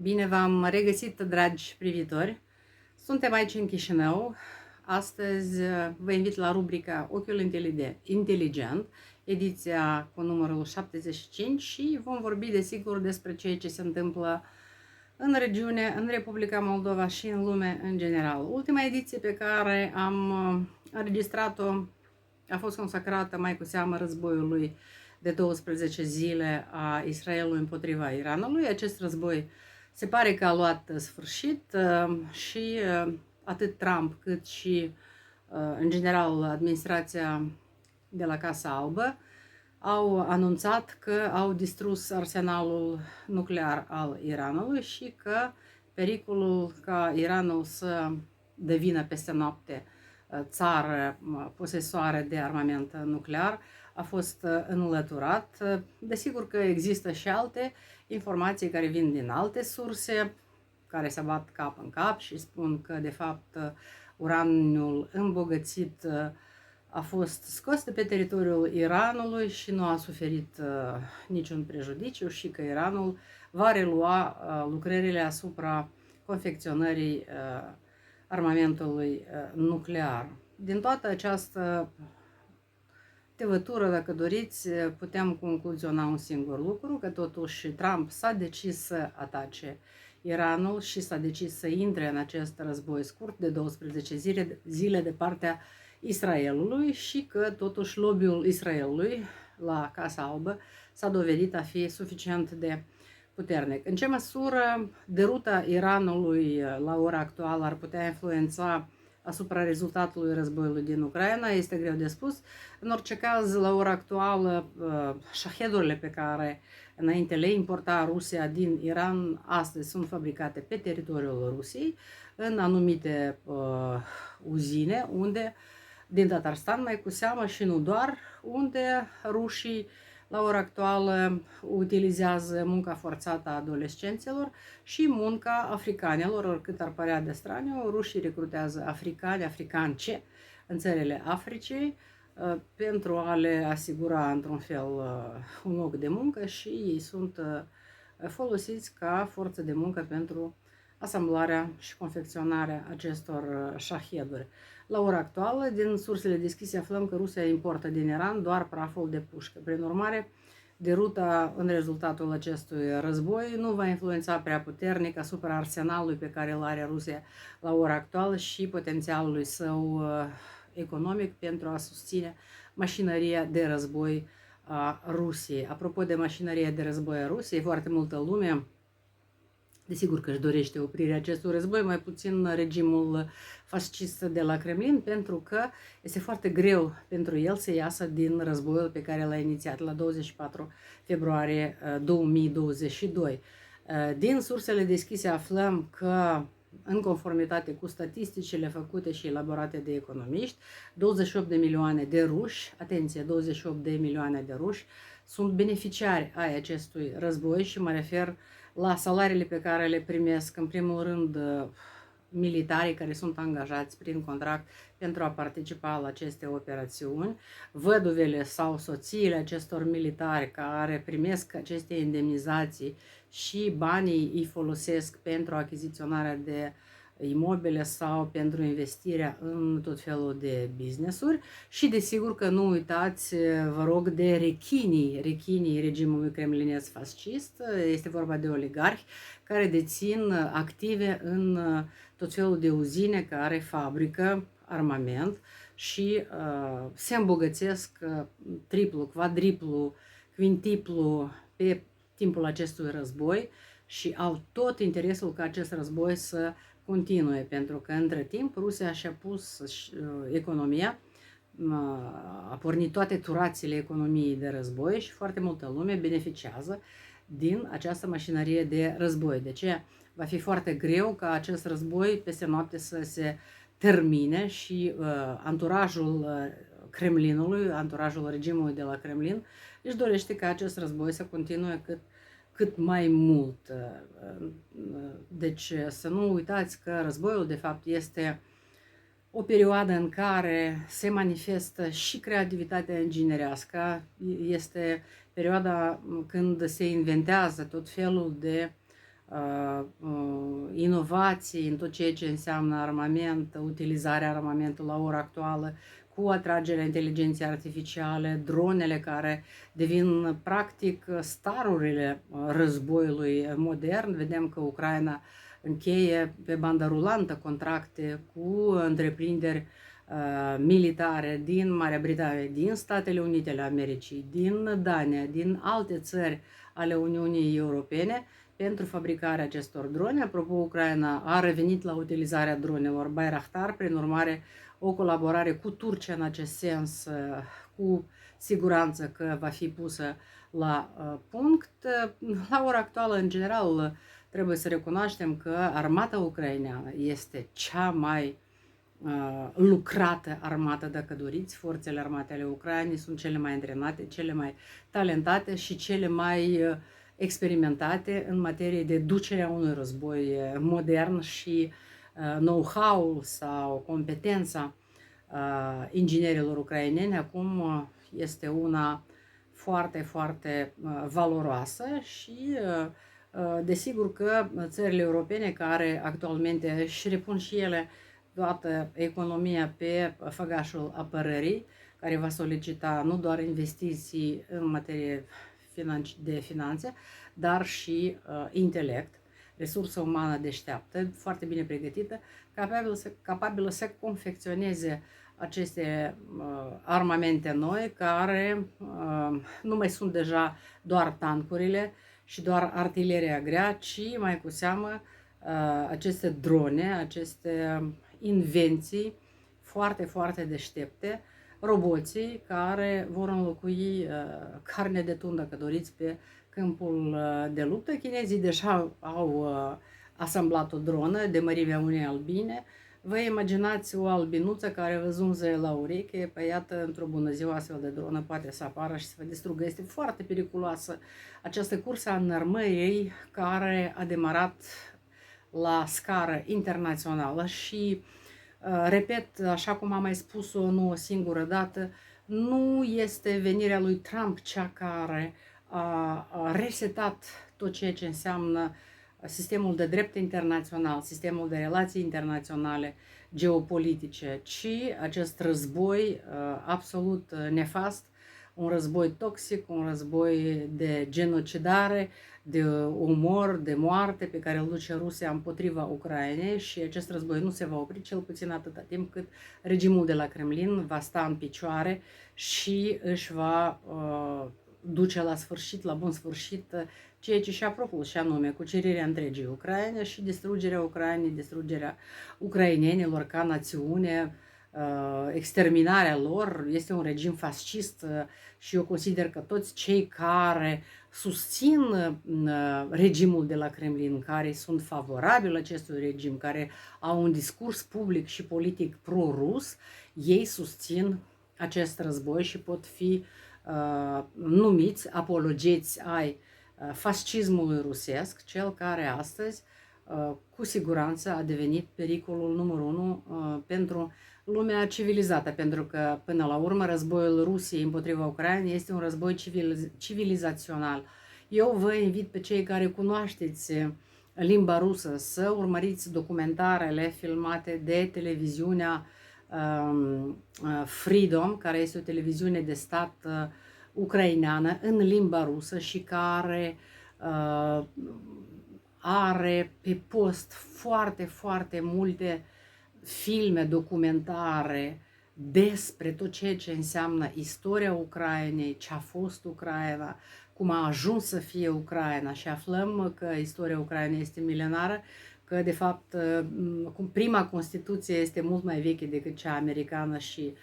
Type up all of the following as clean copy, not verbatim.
Bine v-am regăsit, dragi privitori! Suntem aici în Chișinău. Astăzi vă invit la rubrica Ochiul Inteligent, ediția cu numărul 75 și vom vorbi, desigur, despre ceea ce se întâmplă în regiune, în Republica Moldova și în lume în general. Ultima ediție pe care am înregistrat-o a fost consacrată mai cu seamă războiului de 12 zile a Israelului împotriva Iranului. Acest război se pare că a luat sfârșit și atât Trump cât și, în general, administrația de la Casa Albă au anunțat că au distrus arsenalul nuclear al Iranului și că pericolul ca Iranul să devină peste noapte țară posesoare de armament nuclear a fost înlăturat. Desigur că există și alte informații care vin din alte surse, care se bat cap în cap și spun că, de fapt, uraniul îmbogățit a fost scos de pe teritoriul Iranului și nu a suferit niciun prejudiciu și că Iranul va relua lucrările asupra confecționării armamentului nuclear. Din toată această tevătură, dacă doriți, putem concluziona un singur lucru, că totuși Trump s-a decis să atace Iranul și s-a decis să intre în acest război scurt de 12 zile de partea Israelului și că totuși lobby-ul Israelului la Casa Albă s-a dovedit a fi suficient de puternic. În ce măsură deruta Iranului la ora actuală ar putea influența asupra rezultatului războiului din Ucraina este greu de spus. În orice caz, la ora actuală, șahedurile pe care înainte le importa Rusia din Iran, astăzi sunt fabricate pe teritoriul Rusiei, în anumite uzine, unde, din Tatarstan mai cu seamă și nu doar, unde rușii la ora actuală utilizează munca forțată a adolescenților și munca africanilor, oricât ar părea de straniu. Rușii recrutează africance în țările Africii pentru a le asigura într-un fel un loc de muncă și ei sunt folosiți ca forță de muncă pentru asamblarea și confecționarea acestor șaheduri. La ora actuală, din sursele deschise, aflăm că Rusia importă din Iran doar praful de pușcă. Prin urmare, deruta în rezultatul acestui război nu va influența prea puternic asupra arsenalului pe care îl are Rusia la ora actuală și potențialului său economic pentru a susține mașinăria de război a Rusiei. Apropo de mașinăria de război a Rusiei, foarte multă lume desigur că își dorește oprirea acestui război, mai puțin regimul fascist de la Kremlin, pentru că este foarte greu pentru el să iasă din războiul pe care l-a inițiat la 24 februarie 2022. Din sursele deschise aflăm că, în conformitate cu statisticile făcute și elaborate de economiști, 28 de milioane de ruși, atenție, 28 de milioane de ruși, sunt beneficiari ai acestui război și mă refer la salariile pe care le primesc, în primul rând, militarii care sunt angajați prin contract pentru a participa la aceste operațiuni, văduvele sau soțiile acestor militari care primesc aceste indemnizații și banii îi folosesc pentru achiziționarea de imobile sau pentru investirea în tot felul de business-uri și desigur că nu uitați, vă rog, de rechinii regimului kremlinesc fascist. Este vorba de oligarhi care dețin active în tot felul de uzine care fabrică armament și se îmbogățesc triplu, quadriplu, quintiplu pe timpul acestui război și au tot interesul ca acest război să continue, pentru că între timp Rusia și-a pus economia, a pornit toate turațiile economiei de război și foarte multă lume beneficiază din această mașinărie de război. De ce va fi foarte greu ca acest război peste noapte să se termine și anturajul Kremlinului, anturajul regimului de la Kremlin, își dorește ca acest război să continue cât mai mult. Deci să nu uitați că războiul de fapt este o perioadă în care se manifestă și creativitatea inginerească, este perioada când se inventează tot felul de inovații în tot ceea ce înseamnă armament, utilizarea armamentului la ora actuală, cu atragerea inteligenței artificiale, dronele care devin practic starurile războiului modern. Vedem că Ucraina încheie pe bandă rulantă contracte cu întreprinderi militare din Marea Britanie, din Statele Unite ale Americii, din Dania, din alte țări ale Uniunii Europene pentru fabricarea acestor drone. Apropo, Ucraina a revenit la utilizarea dronelor Bayraktar, prin urmare o colaborare cu Turcia în acest sens cu siguranță că va fi pusă la punct. La ora actuală, în general, trebuie să recunoaștem că armata ucraineană este cea mai lucrată armată, dacă doriți. Forțele armate ale Ucrainei sunt cele mai antrenate, cele mai talentate și cele mai experimentate în materie de ducerea unui război modern și know-how sau competența inginerilor ucraineni acum este una foarte, foarte valoroasă și desigur că țările europene care actualmente își repun și ele toată economia pe făgașul apărării, care va solicita nu doar investiții în materie de finanțe, dar și intelect, resursă umană deșteaptă, foarte bine pregătită, capabilă să confecționeze aceste armamente noi, care nu mai sunt deja doar tancurile și doar artileria grea, ci mai cu seamă aceste drone, aceste invenții foarte, foarte deștepte, roboții care vor înlocui carne de tun, dacă doriți, pe câmpul de luptă. Chinezii deja au asamblat o dronă de mărimea unei albine. Vă imaginați o albinuță care vă zumză la ureche, pe iată, într-o bună zi, o astfel de dronă poate să apară și să vă distrugă. Este foarte periculoasă această cursă a înarmării care a demarat la scară internațională și, repet, așa cum am mai spus-o nu o singură dată, nu este venirea lui Trump cea care a resetat tot ceea ce înseamnă sistemul de drept internațional, sistemul de relații internaționale, geopolitice, ci acest război absolut nefast, un război toxic, un război de genocidare, de omor, de moarte pe care îl duce Rusia împotriva Ucrainei și acest război nu se va opri cel puțin atâta timp cât regimul de la Kremlin va sta în picioare și își va duce la sfârșit, la bun sfârșit, ceea ce și-a propus, și anume cucerirea întregii Ucraine și distrugerea Ucrainei, distrugerea ucrainenilor ca națiune, exterminarea lor. Este un regim fascist și eu consider că toți cei care susțin regimul de la Kremlin, care sunt favorabili acestui regim, care au un discurs public și politic pro-rus, ei susțin acest război și pot fi numiți apologeți ai fascismului rusesc, cel care astăzi cu siguranță a devenit pericolul numărul 1 pentru lumea civilizată, pentru că până la urmă războiul Rusiei împotriva Ucrainei este un război civilizațional. Eu vă invit pe cei care cunoașteți limba rusă să urmăriți documentarele filmate de televiziunea Freedom, care este o televiziune de stat ucraineană în limba rusă și care are pe post foarte, foarte multe filme documentare despre tot ceea ce înseamnă istoria Ucrainei, ce a fost Ucraina, cum a ajuns să fie Ucraina și aflăm că istoria Ucrainei este milenară, că de fapt prima Constituție este mult mai veche decât cea americană și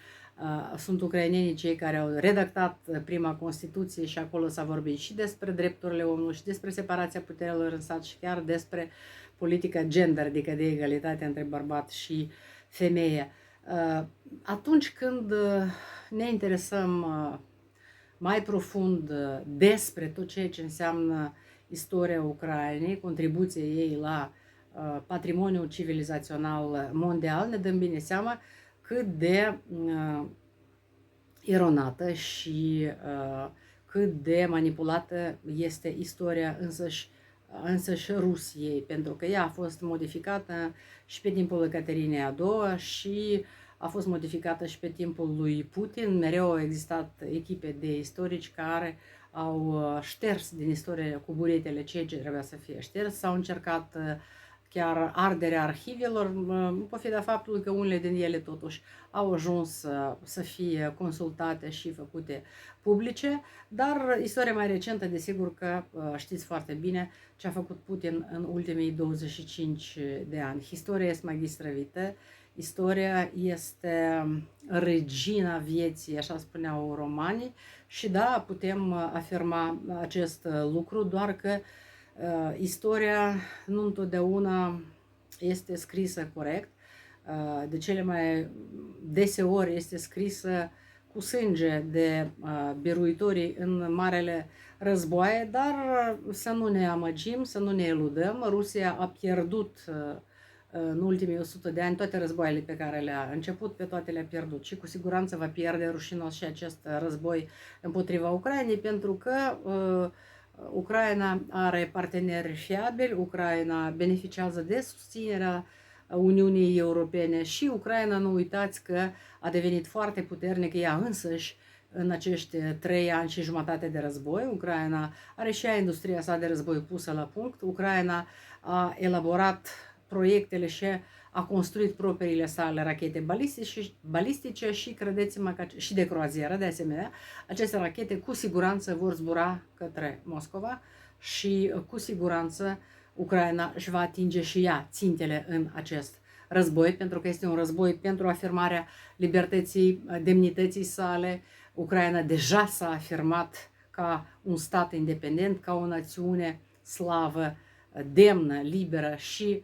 sunt ucrainenii cei care au redactat prima Constituție și acolo s-a vorbit și despre drepturile omului și despre separația puterilor în stat și chiar despre politica gender, adică de egalitate între bărbat și femeie. Atunci când ne interesăm mai profund despre tot ceea ce înseamnă istoria Ucrainei, contribuția ei la patrimoniul civilizațional mondial, ne dăm bine seama cât de eronată și cât de manipulată este istoria însăși însăși Rusiei, pentru că ea a fost modificată și pe timpul Ecaterinei a II și a fost modificată și pe timpul lui Putin. Mereu au existat echipe de istorici care au șters din istorie cu buretele ceea ce trebuia să fie șters, s-au încercat chiar arderea arhivelor, în pofida faptului că unele din ele totuși au ajuns să fie consultate și făcute publice, dar istoria mai recentă, desigur că știți foarte bine ce a făcut Putin în ultimii 25 de ani. Istoria este magistră vitae, istoria este regina vieții, așa spuneau romanii, și da, putem afirma acest lucru, doar că istoria nu întotdeauna este scrisă corect, de cele mai deseori este scrisă cu sânge de biruitorii în marele războaie, dar să nu ne amăgim, să nu ne eludăm. Rusia a pierdut în ultimii 100 de ani toate războaiele pe care le-a început, pe toate le-a pierdut și cu siguranță va pierde rușinos și acest război împotriva Ucrainei, pentru că Ucraina are parteneri fiabili, Ucraina beneficiază de susținerea Uniunii Europene și Ucraina, nu uitați că a devenit foarte puternică ea însăși în acești 3 ani și jumătate de război. Ucraina are și ea industria sa de război pusă la punct. Ucraina a elaborat proiectele și a construit propriile sale rachete balistice și credeți-mă că și de croazieră, de asemenea, aceste rachete cu siguranță vor zbura către Moscova și cu siguranță Ucraina își va atinge și ea țintele în acest război, pentru că este un război pentru afirmarea libertății, demnității sale. Ucraina deja s-a afirmat ca un stat independent, ca o națiune slavă, demnă, liberă și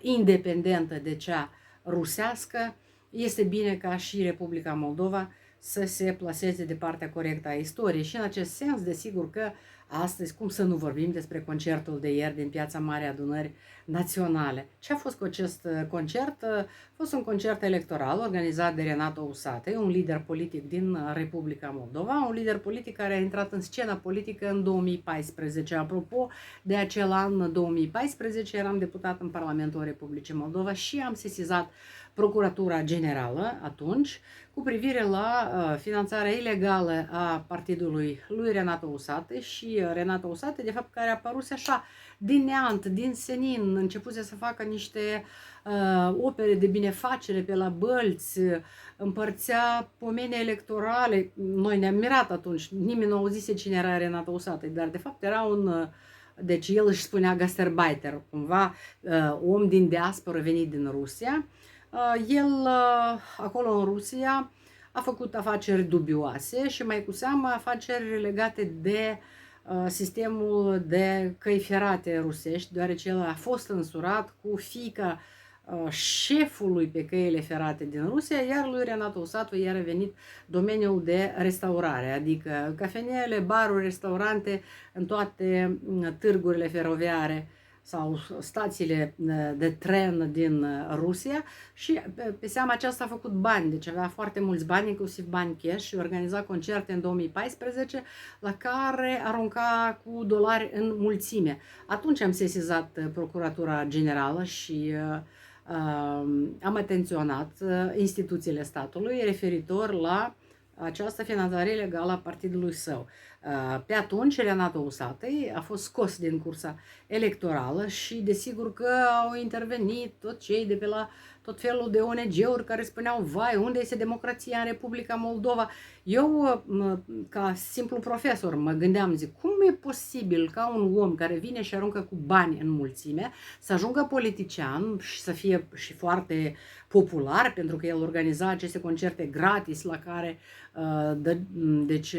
independentă de cea rusească. Este bine ca și Republica Moldova să se plaseze de partea corectă a istoriei și în acest sens, desigur că astăzi, cum să nu vorbim despre concertul de ieri din Piața Mare Adunări Naționale. Ce a fost cu acest concert? A fost un concert electoral organizat de Renato Usate, un lider politic din Republica Moldova, un lider politic care a intrat în scena politică în 2014. Apropo de acel an 2014, eram deputat în Parlamentul Republicii Moldova și am sesizat Procuratura Generală atunci cu privire la finanțarea ilegală a partidului lui Renato Usate și Renato Usate, de fapt, care a apărut așa din neant, din senin, începuse să facă niște opere de binefacere pe la Bălți, împărțea pomene electorale. Noi ne-am mirat atunci, nimeni nu auzise cine era Renato Usate, dar de fapt era un... Deci el își spunea gastarbeiter, cumva om din diaspora venit din Rusia. El acolo în Rusia a făcut afaceri dubioase și mai cu seamă afaceri legate de sistemul de căi ferate rusești, deoarece el a fost însurat cu fiica șefului pe căile ferate din Rusia, iar lui Renato Usatu i-a revenit domeniul de restaurare, adică cafenele, baruri, restaurante în toate târgurile feroviare sau stațiile de tren din Rusia și pe seama aceasta a făcut bani, deci avea foarte mulți bani, inclusiv bani cash, și organiza concerte în 2014 la care arunca cu dolari în mulțime. Atunci am sesizat Procuratura Generală și am atenționat instituțiile statului referitor la această finanțare ilegală a partidului său. Pe atunci, Renato Usate a fost scos din cursa electorală și desigur că au intervenit tot cei de pe la tot felul de ONG-uri care spuneau, vai, unde este democrația în Republica Moldova? Eu, ca simplu profesor, mă gândeam, zic, cum e posibil ca un om care vine și aruncă cu bani în mulțime să ajungă politician și să fie și foarte popular, pentru că el organiza aceste concerte gratis la care deci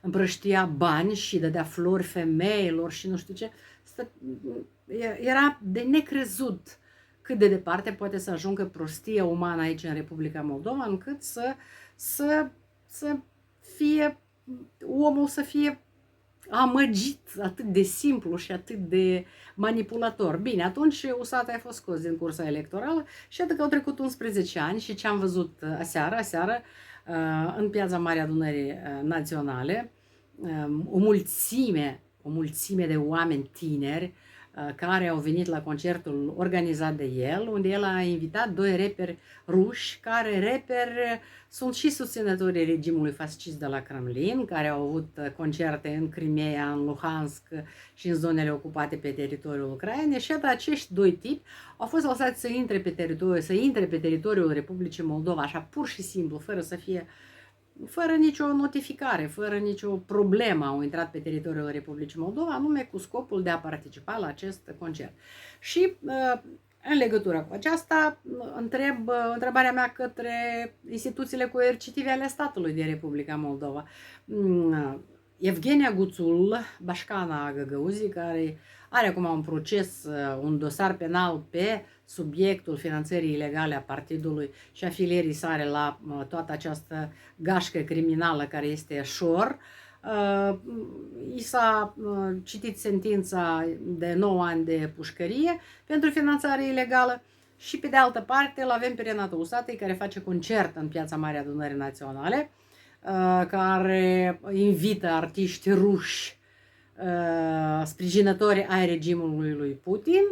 împrăștia bani și dădea flori femeilor și nu știu ce. Era de necrezut cât de departe poate să ajungă prostia umană aici în Republica Moldova, încât să fie omul să fie amăgit atât de simplu și atât de manipulator. Bine, atunci Usate a fost scos din cursa electorală și atât că au trecut 11 ani și ce am văzut aseară în Piața Mare Adunării Naționale, o mulțime de oameni tineri care au venit la concertul organizat de el, unde el a invitat doi reperi ruși, care reperi sunt și susținătorii regimului fascist de la Kremlin, care au avut concerte în Crimea, în Luhansk și în zonele ocupate pe teritoriul Ucrainei. Și iată, acești doi tipi au fost lăsați să intre pe teritoriul Republicii Moldova, așa pur și simplu, fără nicio notificare, fără nicio problemă au intrat pe teritoriul Republicii Moldova, anume cu scopul de a participa la acest concert. Și în legătură cu aceasta, întrebarea mea către instituțiile coercitive ale statului din Republica Moldova. Evgenia Guțul, bașcana Găgăuzii, care are acum un proces, un dosar penal pe subiectul finanțării ilegale a partidului și afilierii sale la toată această gașcă criminală care este șor. I s-a citit sentința de 9 ani de pușcărie pentru finanțare ilegală și pe de altă parte îl avem pe Renato Usatăi, care face concert în Piața Mare Adunării Naționale, care invită artiști ruși sprijinători ai regimului lui Putin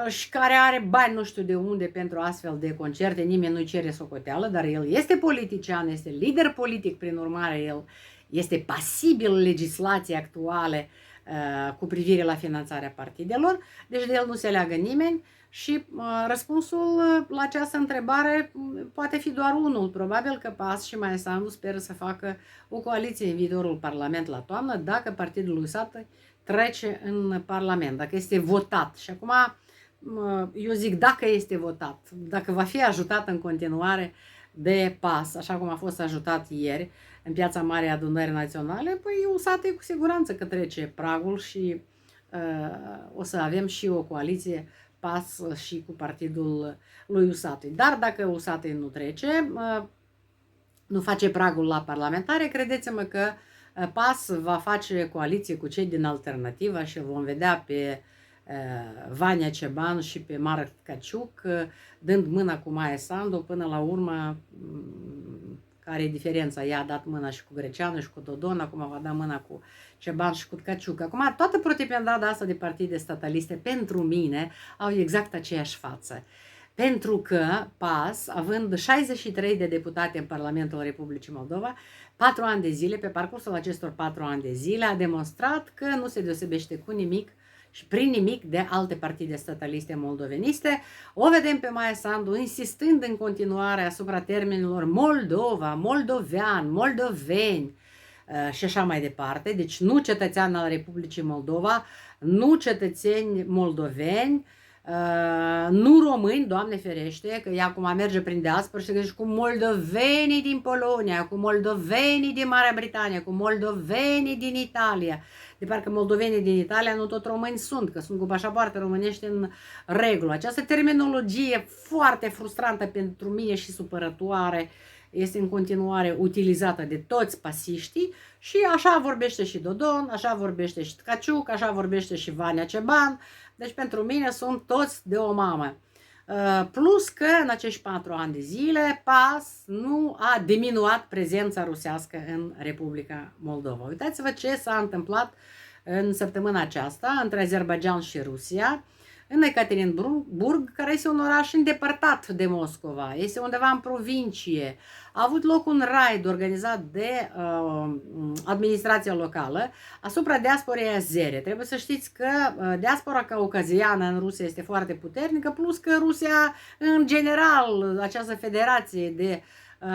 și care are bani nu știu de unde pentru astfel de concerte, nimeni nu-i cere socoteală, dar el este politician, este lider politic, prin urmare el este pasibil legislației actuale cu privire la finanțarea partidelor, deci de el nu se leagă nimeni și răspunsul la această întrebare poate fi doar unul. Probabil că PAS și Maia Sandu speră să facă o coaliție în viitorul Parlament la toamnă dacă partidul lui Usatăi trece în Parlament, dacă este votat. Și acum eu zic dacă este votat, dacă va fi ajutat în continuare de PAS, așa cum a fost ajutat ieri în Piața Mare Adunării Naționale, păi Usatăi cu siguranță că trece pragul și o să avem și o coaliție PAS și cu partidul lui Usatăi. Dar dacă Usatăi nu trece, nu face pragul la parlamentare, credeți-mă că PAS va face coaliție cu cei din Alternativa și vom vedea pe Vania Ceban și pe Marc Caciuc dând mâna cu Maia Sandu. Până la urmă, care e diferența? Ea a dat mâna și cu Greceanu și cu Dodon, acum va da mâna cu Ceban și cu Caciuc. Acum toată protipendada asta de partide stataliste pentru mine au exact aceeași față. Pentru că PAS, având 63 de deputate în Parlamentul Republicii Moldova, 4 ani de zile, pe parcursul acestor 4 ani de zile, a demonstrat că nu se deosebește cu nimic și prin nimic de alte partide stataliste moldoveniste. O vedem pe Maia Sandu insistând în continuare asupra termenilor Moldova, moldovean, moldoveni și așa mai departe. Deci nu cetățean al Republicii Moldova, nu cetățeni moldoveni, nu români, Doamne ferește, că ea acum merge prin diaspora și se gândește cu moldovenii din Polonia, cu moldovenii din Marea Britanie, cu moldovenii din Italia. De parcă moldovenii din Italia nu tot români sunt, că sunt cu pașapoarte românești în regulă. Această terminologie foarte frustrantă pentru mine și supărătoare este în continuare utilizată de toți pasiștii și așa vorbește și Dodon, așa vorbește și Caciuc, așa vorbește și Vania Ceban. Deci pentru mine sunt toți de o mamă. Plus că în acești 4 ani de zile PAS nu a diminuat prezența rusească în Republica Moldova. Uitați-vă ce s-a întâmplat în săptămâna aceasta între Azerbaidjan și Rusia, în Ekaterinburg, care este un oraș îndepărtat de Moscova, este undeva în provincie. A avut loc un raid organizat de administrația locală asupra diasporei azere. Trebuie să știți că diaspora caucaziană în Rusia este foarte puternică, plus că Rusia, în general, această federație de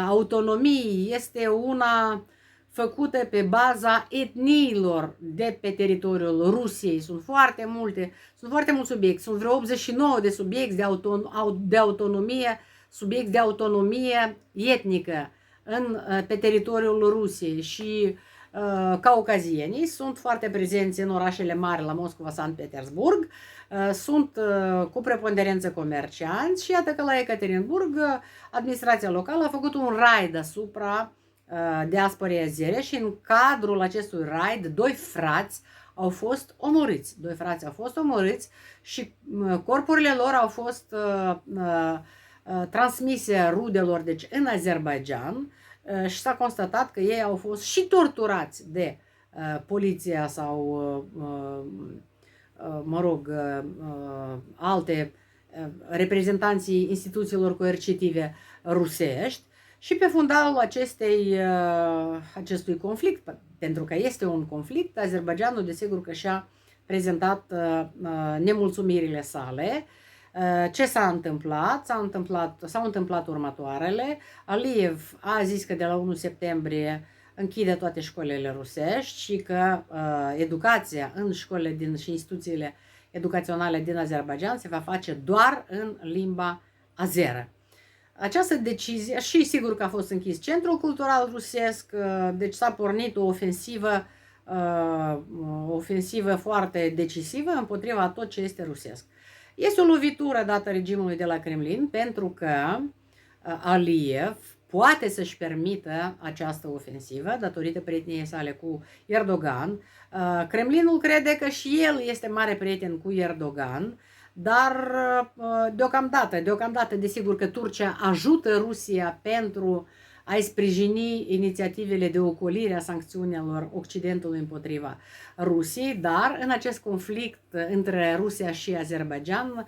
autonomii este una făcute pe baza etniilor de pe teritoriul Rusiei. Sunt foarte mulți subiecti, sunt vreo 89 de subiecti de autonomie, subiecti de autonomie etnică pe teritoriul Rusiei și caucazienii sunt foarte prezenți în orașele mari, la Moscova, Sankt Petersburg, sunt cu preponderență comercianți și iată că la Ekaterinburg administrația locală a făcut un raid asupra diasporei azere și în cadrul acestui raid doi frați au fost omorâți și corpurile lor au fost transmise rudelor, deci în Azerbaidjan, și s-a constatat că ei au fost și torturați de poliția sau mă rog, alte reprezentanții instituțiilor coercitive rusești și pe fundalul acestui conflict, pentru că este un conflict, Azerbaidjanul desigur că și-a prezentat nemulțumirile sale. Ce s-a întâmplat? S-au întâmplat următoarele. Aliyev a zis că de la 1 septembrie închide toate școlile rusești și că educația în școlile și instituțiile educaționale din Azerbaidjan se va face doar în limba azeră. Această decizie, și sigur că a fost închis Centrul Cultural Rusesc, deci s-a pornit o ofensivă foarte decisivă împotriva tot ce este rusesc. Este o lovitură dată regimului de la Kremlin pentru că Aliyev poate să-și permită această ofensivă datorită prieteniei sale cu Erdogan. Kremlinul crede că și el este mare prieten cu Erdogan, dar deocamdată, desigur că Turcia ajută Rusia pentru a-i sprijini inițiativele de ocolire a sancțiunilor Occidentului împotriva Rusiei, dar în acest conflict între Rusia și Azerbaidjan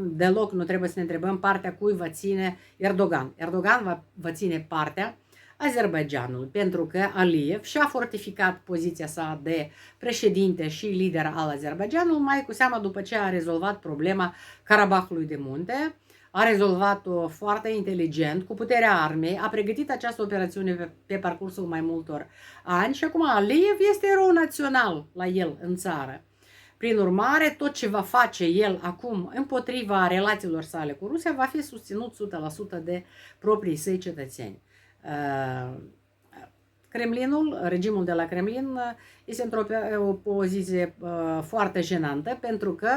deloc nu trebuie să ne întrebăm partea cui va ține Erdogan. Erdogan va ține partea Azerbaidjanului, pentru că Aliyev și-a fortificat poziția sa de președinte și lider al Azerbaidjanului, mai cu seamă după ce a rezolvat problema Karabahului de Munte. A rezolvat-o foarte inteligent, cu puterea armei, a pregătit această operațiune pe parcursul mai multor ani și acum Aliyev este erou național la el în țară. Prin urmare, tot ce va face el acum împotriva relațiilor sale cu Rusia va fi susținut 100% de proprii săi cetățeni. Regimul de la Kremlin este într-o poziție foarte jenantă pentru că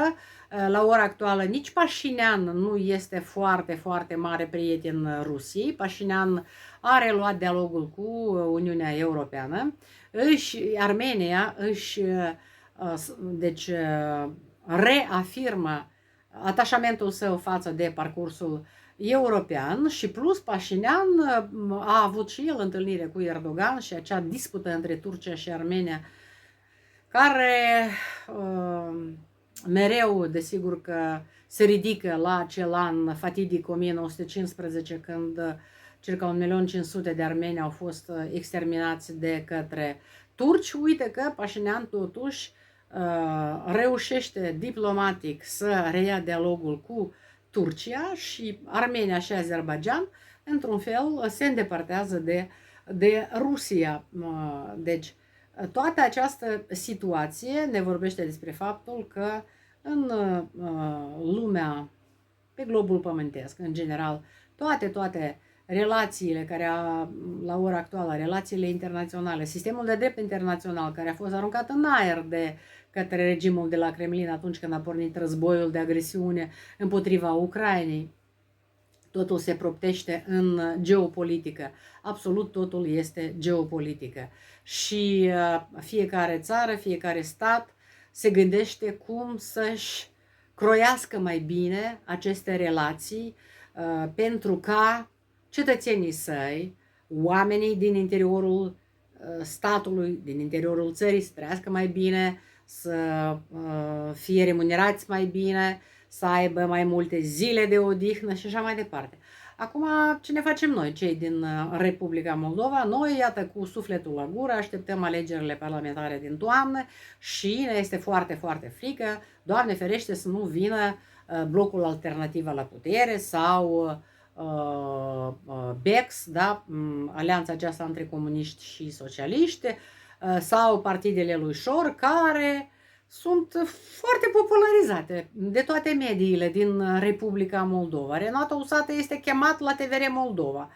la ora actuală nici Pașinian nu este foarte, foarte mare prieten Rusiei. Pașinian a reluat dialogul cu Uniunea Europeană. Armenia reafirmă atașamentul său față de parcursul european și plus Pașinian a avut și el întâlnire cu Erdogan și acea dispută între Turcia și Armenia care mereu desigur că se ridică la acel an fatidic 1915 când circa 1.500.000 de armeni au fost exterminați de către turci. Uite că Pașinian totuși reușește diplomatic să reia dialogul cu Turcia și Armenia și Azerbaidjan, într-un fel, se îndepărtează de Rusia. Deci, toată această situație ne vorbește despre faptul că în lumea, pe globul pământesc, în general, toate relațiile la ora actuală, relațiile internaționale, sistemul de drept internațional care a fost aruncat în aer de către regimul de la Kremlin atunci când a pornit războiul de agresiune împotriva Ucrainei, totul se proptește în geopolitică. Absolut totul este geopolitică. Și fiecare țară, fiecare stat se gândește cum să-și croiască mai bine aceste relații pentru ca cetățenii săi, oamenii din interiorul statului, din interiorul țării să trăiască mai bine, să fie remunerați mai bine, să aibă mai multe zile de odihnă și așa mai departe. Acum, ce ne facem noi, cei din Republica Moldova? Noi, iată, cu sufletul la gură, așteptăm alegerile parlamentare din toamnă și ne este foarte, foarte frică, Doamne ferește, să nu vină blocul alternativ la putere sau BEX, da? Alianța aceasta între comuniști și socialiști, sau partidele lui Șor, care sunt foarte popularizate de toate mediile din Republica Moldova. Renato Usată este chemat la TVR Moldova.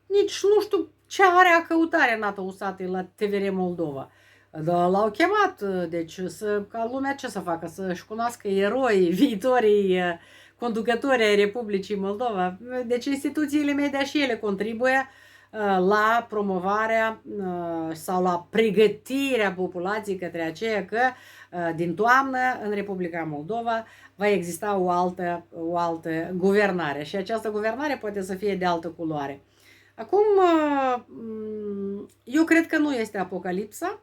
Nici nu știu ce are a căuta Renato Usată la TVR Moldova. Dar l-au chemat, deci ca lumea ce să facă? Să-și cunoască eroi, viitorii conducători ai Republicii Moldova. Deci instituțiile media și ele contribuie la promovarea sau la pregătirea populației către aceea că din toamnă în Republica Moldova va exista o altă guvernare și această guvernare poate să fie de altă culoare. Acum, eu cred că nu este apocalipsa,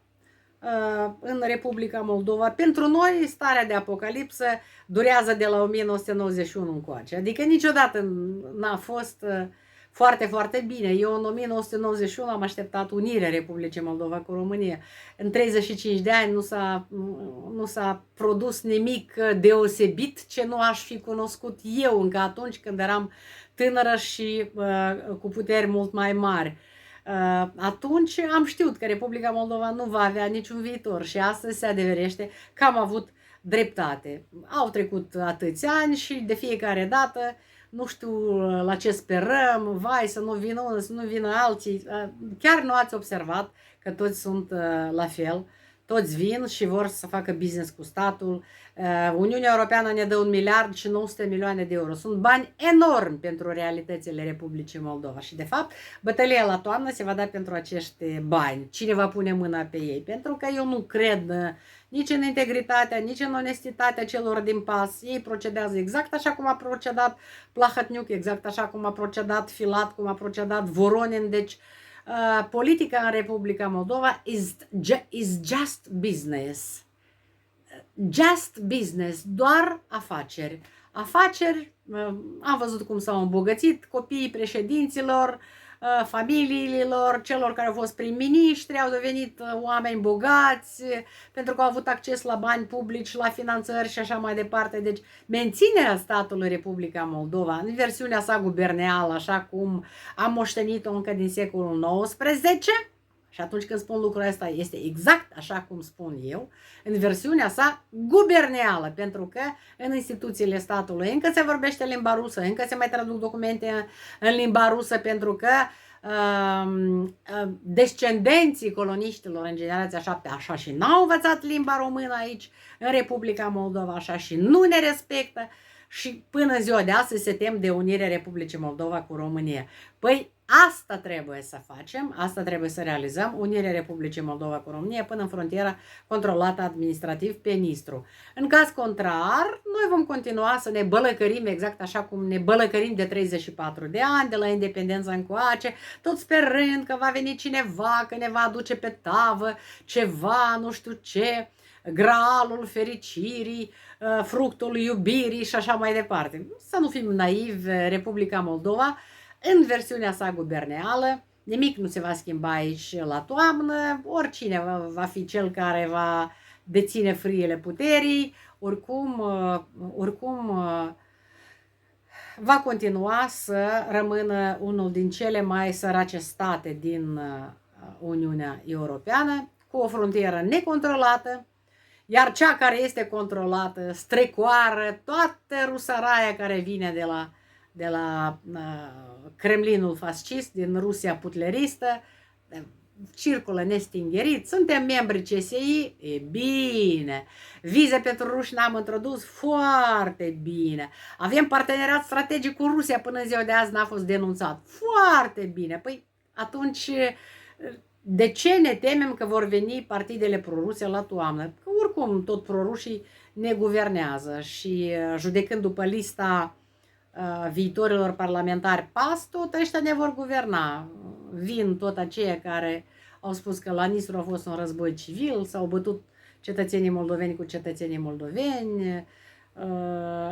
în Republica Moldova. Pentru noi, starea de apocalipsă durează de la 1991 încoace. Adică niciodată n-a fost foarte, foarte bine. Eu în 1991 am așteptat unirea Republicii Moldova cu România. În 35 de ani nu s-a produs nimic deosebit ce nu aș fi cunoscut eu încă atunci când eram tânără și cu puteri mult mai mari. Atunci am știut că Republica Moldova nu va avea niciun viitor și astăzi se adeverește că am avut dreptate. Au trecut atâția ani și de fiecare dată nu știu la ce sperăm, vai să nu vină unul, să nu vină alții. Chiar nu ați observat că toți sunt la fel, toți vin și vor să facă business cu statul. Uniunea Europeană ne dă 1 miliard și 900 milioane de euro. Sunt bani enormi pentru realitățile Republicii Moldova și de fapt bătălia la toamnă se va da pentru acești bani. Cine va pune mâna pe ei? Pentru că eu nu cred nici în integritatea, nici în onestitatea celor din PAS. Ei procedează exact așa cum a procedat Plahotniuc, exact așa cum a procedat Filat, cum a procedat Voronin. Deci politica în Republica Moldova is just business. Just business, doar afaceri. Afaceri, am văzut cum s-au îmbogățit copiii președinților, familiilor, celor care au fost prim-miniștri, au devenit oameni bogați pentru că au avut acces la bani publici, la finanțări și așa mai departe. Deci menținerea statului Republica Moldova în versiunea sa guberneală, așa cum am moștenit-o încă din secolul XIX, și atunci când spun lucrul ăsta este exact așa cum spun eu, în versiunea sa guberneală, pentru că în instituțiile statului încă se vorbește limba rusă, încă se mai traduc documente în limba rusă, pentru că descendenții coloniștilor în generația 7 așa și n-au învățat limba română aici, în Republica Moldova, așa și nu ne respectă și până în ziua de astăzi se tem de unirea Republicii Moldova cu România. Păi asta trebuie să facem, asta trebuie să realizăm, unirea Republicii Moldova cu România până în frontiera controlată administrativ pe Nistru. În caz contrar, noi vom continua să ne bălăcărim exact așa cum ne bălăcărim de 34 de ani, de la independența încoace, tot sperând că va veni cineva, că ne va aduce pe tavă ceva, nu știu ce, graalul fericirii, fructul iubirii și așa mai departe. Să nu fim naivi, Republica Moldova în versiunea sa guberneală, nimic nu se va schimba aici la toamnă, oricine va fi cel care va deține frâiele puterii, oricum va continua să rămână unul din cele mai sărace state din Uniunea Europeană, cu o frontieră necontrolată, iar cea care este controlată strecoară toată rusăraia care vine de la Kremlinul fascist, din Rusia putleristă, circulă nestingerit, suntem membri CSI, e bine, vize pentru ruși n-am introdus, foarte bine, avem parteneriat strategic cu Rusia, până în ziua de azi n-a fost denunțat, foarte bine, păi atunci de ce ne temem că vor veni partidele proruse la toamnă? Că oricum tot prorușii ne guvernează și judecând după lista viitorilor parlamentari PAS, tot ăștia ne vor guverna. Vin tot aceia care au spus că la Nistru a fost un război civil, s-au bătut cetățenii moldoveni cu cetățenii moldoveni,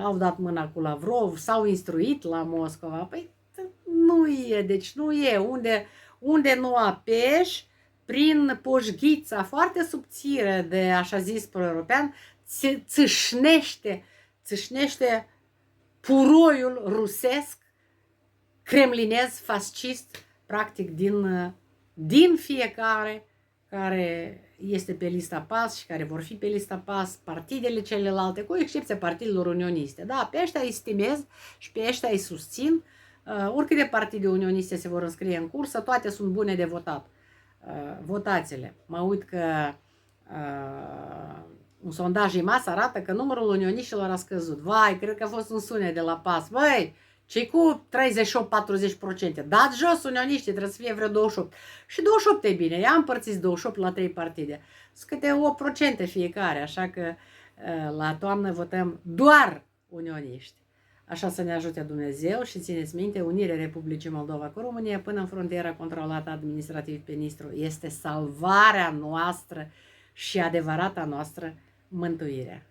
au dat mâna cu Lavrov, s-au instruit la Moscova. Păi nu e, deci nu e. Unde nu apeși, prin poșghița foarte subțire de așa zis pro-european, țâșnește puroiul rusesc, kremlinez, fascist, practic din fiecare care este pe lista PAS și care vor fi pe lista PAS, partidele celelalte, cu excepția partidelor unioniste. Da, pe ăștia îi stimez și pe ăștia îi susțin. Oricâte partide unioniste se vor înscrie în cursă, toate sunt bune de votat. Votați-le. Mă uit că un sondaj IMAS arată că numărul unioniștilor a scăzut. Vai, cred că a fost un sunet de la PAS. Băi, ce cu 38-40%? Dați jos unioniștii, trebuie să fie vreo 28. Și 28 e bine, ia împărțiți 28 la 3 partide. Sunt câte 8% fiecare, așa că la toamnă votăm doar unioniști. Așa să ne ajute Dumnezeu și țineți minte, unirea Republicii Moldova cu România până în frontiera controlată administrativ pe Nistru este salvarea noastră și adevărata noastră mântuire.